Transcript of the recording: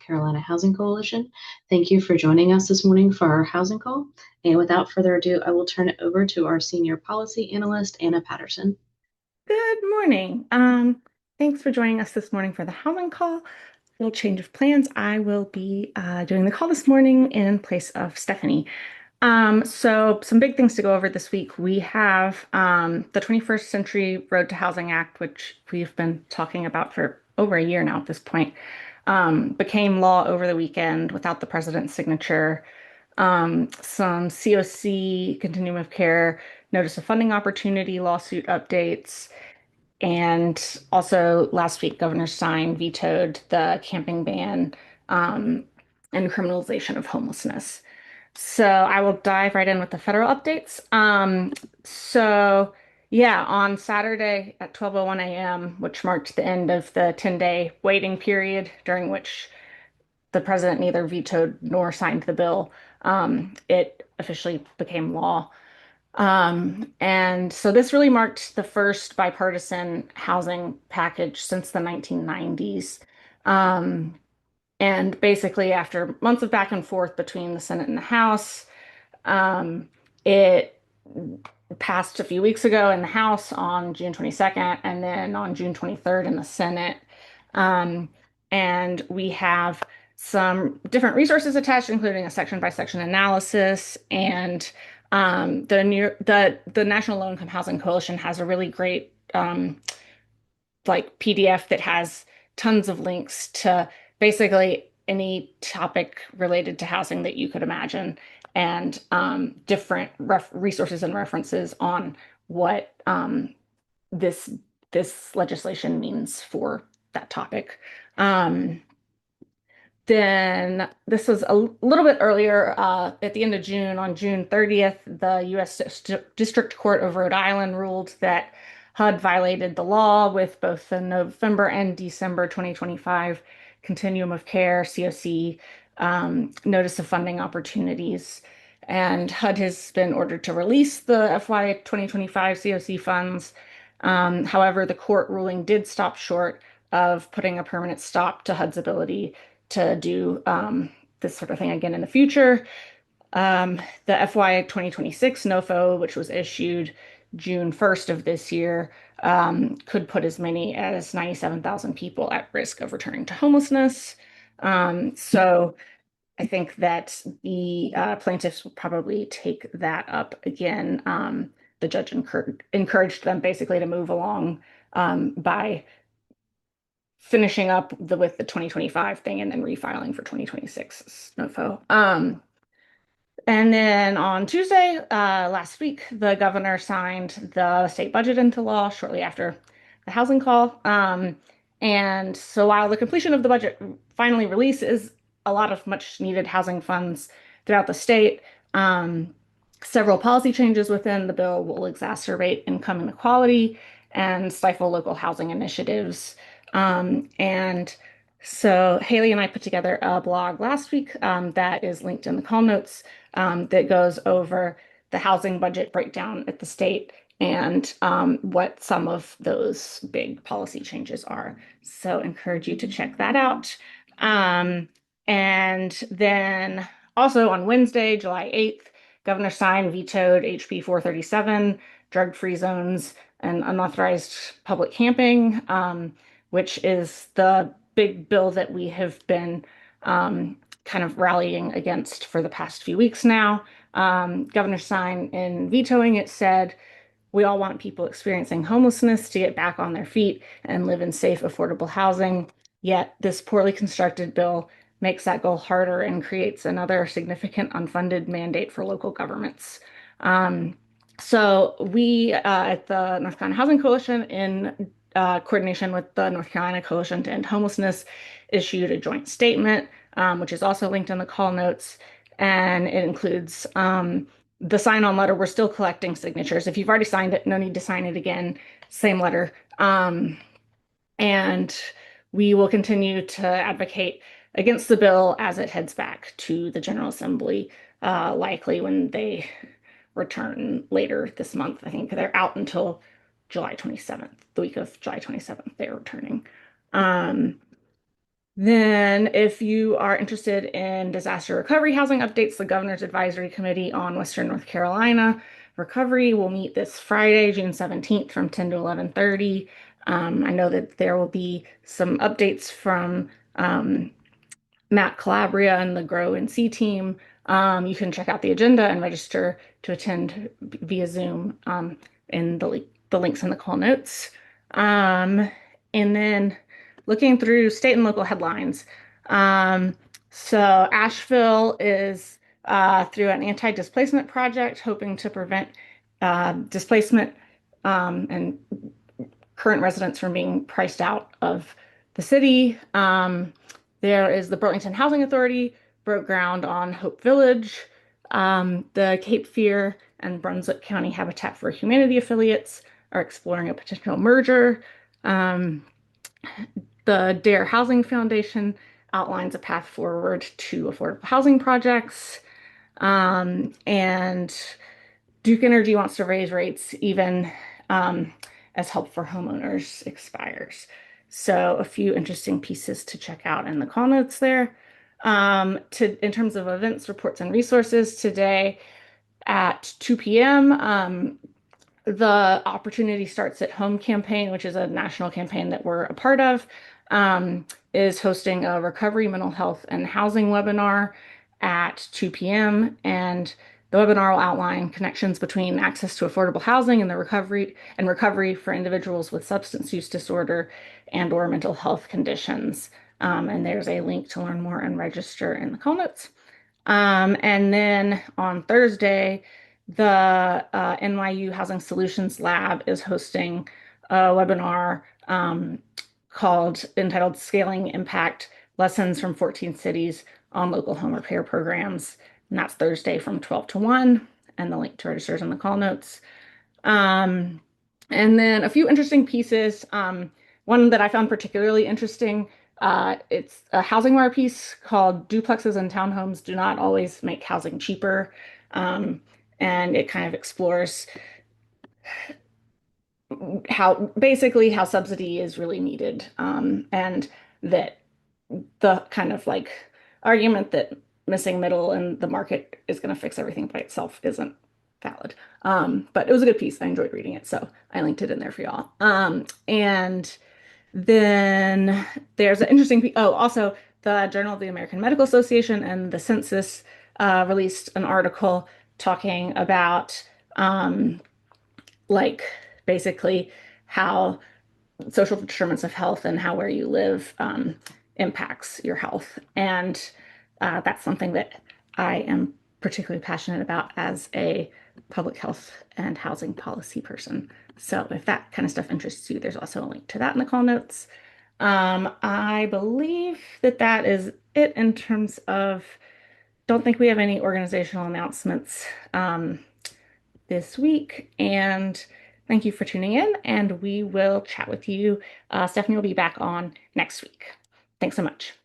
Carolina Housing Coalition. Thank you for joining us this morning for our housing call. And without further ado, I will turn it over to our senior policy analyst, Anna Patterson. Good morning. Thanks for joining us this morning for the housing call. Little change of plans. I will be doing the call this morning in place of Stephanie. So some big things to go over this week. We have the 21st Century Road to Housing Act, which we've been talking about for over a year now at this point, became law over the weekend without the president's signature. Some COC, continuum of care, notice of funding opportunity lawsuit updates. And also last week, Governor Stein vetoed the camping ban and criminalization of homelessness. So I will dive right in with the federal updates. So yeah, on Saturday at 12:01 a.m., which marked the end of the 10-day waiting period during which the president neither vetoed nor signed the bill, it officially became law. And so this really marked the first bipartisan housing package since the 1990s. Um, and basically, after months of back and forth between the Senate and the House, um, it passed a few weeks ago in the House on June 22nd and then on June 23rd in the Senate. Um, and we have some different resources attached, including a section by section analysis. And the National Low Income Housing Coalition has a really great like PDF that has tons of links to basically any topic related to housing that you could imagine, and different resources and references on what this this legislation means for that topic. Um, then this was a little bit earlier, at the end of June, on June 30th, the U.S. District Court of Rhode Island ruled that HUD violated the law with both the November and December 2025 Continuum of Care, COC, Notice of Funding Opportunities. And HUD has been ordered to release the FY 2025 COC funds. However, the court ruling did stop short of putting a permanent stop to HUD's ability to do this sort of thing again in the future. The FY 2026 NOFO, which was issued June 1st of this year, could put as many as 97,000 people at risk of returning to homelessness. So I think that the plaintiffs will probably take that up again. The judge encouraged them basically to move along by finishing up with the 2025 thing and then refiling for 2026 NOFO. And then on Tuesday, last week, the governor signed the state budget into law shortly after the housing call. And so while the completion of the budget finally releases a lot of much needed housing funds throughout the state, several policy changes within the bill will exacerbate income inequality and stifle local housing initiatives. And so Haley and I put together a blog last week that is linked in the call notes, that goes over the housing budget breakdown at the state and what some of those big policy changes are. So encourage you to check that out. And then also on Wednesday, July 8th, Governor Stein vetoed HB 437, drug-free zones and unauthorized public camping, which is the big bill that we have been kind of rallying against for the past few weeks now. Governor Stein, in vetoing it, said, "We all want people experiencing homelessness to get back on their feet and live in safe, affordable housing. Yet this poorly constructed bill makes that goal harder and creates another significant unfunded mandate for local governments." So we at the North Carolina Housing Coalition, in coordination with the North Carolina Coalition to End Homelessness, issued a joint statement, which is also linked in the call notes. And it includes the sign-on letter. We're still collecting signatures. If you've already signed it, no need to sign it again. Same letter. And we will continue to advocate against the bill as it heads back to the General Assembly, likely when they return later this month. I think they're out until July 27th, the week of July 27th, they're returning. Um, Then, if you are interested in disaster recovery housing updates, the Governor's Advisory Committee on Western North Carolina Recovery will meet this Friday, June 17th from 10 to 11:30. I know that there will be some updates from Matt Calabria and the Grow and See team. You can check out the agenda and register to attend via Zoom in the links in the call notes. And then looking through state and local headlines. Um, so Asheville is through an anti-displacement project, hoping to prevent displacement and current residents from being priced out of the city. There is the Burlington Housing Authority broke ground on Hope Village. The Cape Fear and Brunswick County Habitat for Humanity affiliates are exploring a potential merger. Um, the Dare Housing Foundation outlines a path forward to affordable housing projects. And Duke Energy wants to raise rates even as help for homeowners expires. So a few interesting pieces to check out in the call notes there. In terms of events, reports, and resources today at 2 p.m. The Opportunity Starts at Home campaign, which is a national campaign that we're a part of, is hosting a recovery, mental health, and housing webinar at 2 p.m. And the webinar will outline connections between access to affordable housing and the recovery for individuals with substance use disorder and/or mental health conditions. And there's a link to learn more and register in the call notes. And then on Thursday, the NYU Housing Solutions Lab is hosting a webinar entitled Scaling Impact Lessons from 14 Cities on Local Home Repair Programs. And that's Thursday from 12 to 1. And the link to register is in the call notes. And then a few interesting pieces. One that I found particularly interesting, it's a HousingWire piece called Duplexes and Townhomes Do Not Always Make Housing Cheaper. And it kind of explores how subsidy is really needed, and that the kind of like argument that missing middle and the market is going to fix everything by itself isn't valid. But it was a good piece. I enjoyed reading it, so I linked it in there for y'all. And then there's an interesting piece. Oh, also the Journal of the American Medical Association and the Census released an article talking about like basically how social determinants of health and how where you live impacts your health. And that's something that I am particularly passionate about as a public health and housing policy person. So if that kind of stuff interests you, there's also a link to that in the call notes. I believe that that is it in terms of, don't think we have any organizational announcements this week. And thank you for tuning in, and we will chat with you. Stephanie will be back on next week. Thanks so much.